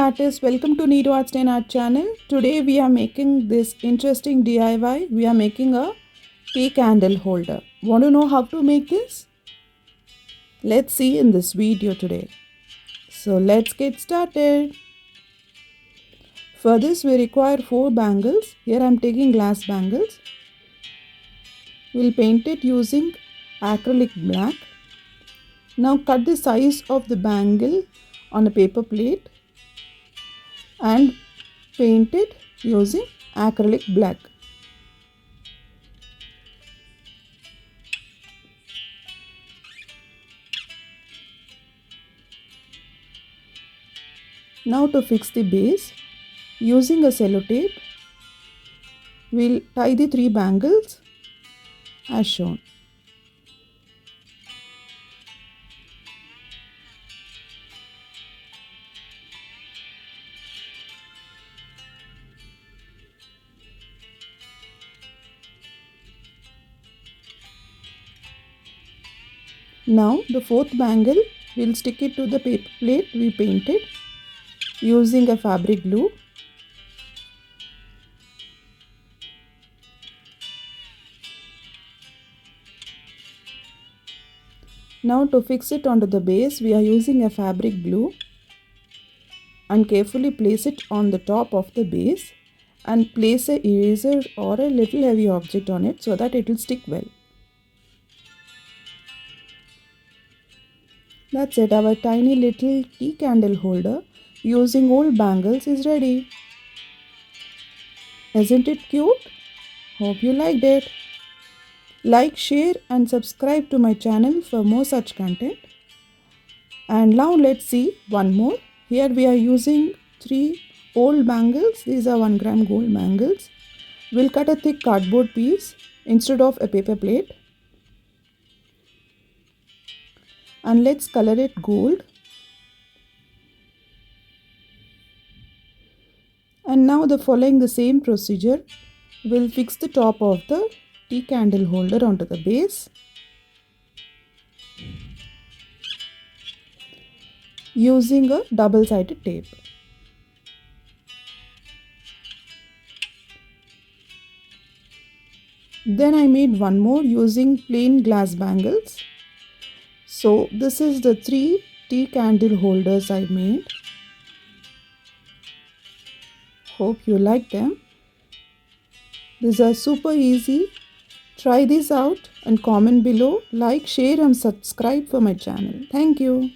artists, welcome to Needu Art Stain Art channel. Today we are making this interesting DIY. We are making a tea candle holder. Want to know how to make this? Let's see in this video today. So let's get started. For this we require 4 bangles. Here I am taking glass bangles. We'll paint it using acrylic black. Now cut the size of the bangle on a paper plate and paint it using acrylic black. Now to fix the base, using a sellotape, we'll tie the 3 bangles as shown. Now the 4th bangle, we'll stick it to the paper plate we painted using a fabric glue. Now to fix it onto the base, we are using a fabric glue and carefully place it on the top of the base and place a eraser or a little heavy object on it so that it will stick well. That's it, our tiny little tea candle holder using old bangles is ready. Isn't it cute? Hope you liked it. Like, share and subscribe to my channel for more such content. And now let's see one more. Here we are using 3 old bangles. These are 1 gram gold bangles. We'll cut a thick cardboard piece instead of a paper plate. And let's color it gold. And now following the same procedure, we'll fix the top of the tea candle holder onto the base using a double-sided tape. Then I made one more using plain glass bangles. So this is the 3 tea candle holders I made. Hope you like them. These are super easy. Try this out and comment below. Like, share and subscribe for my channel. Thank you.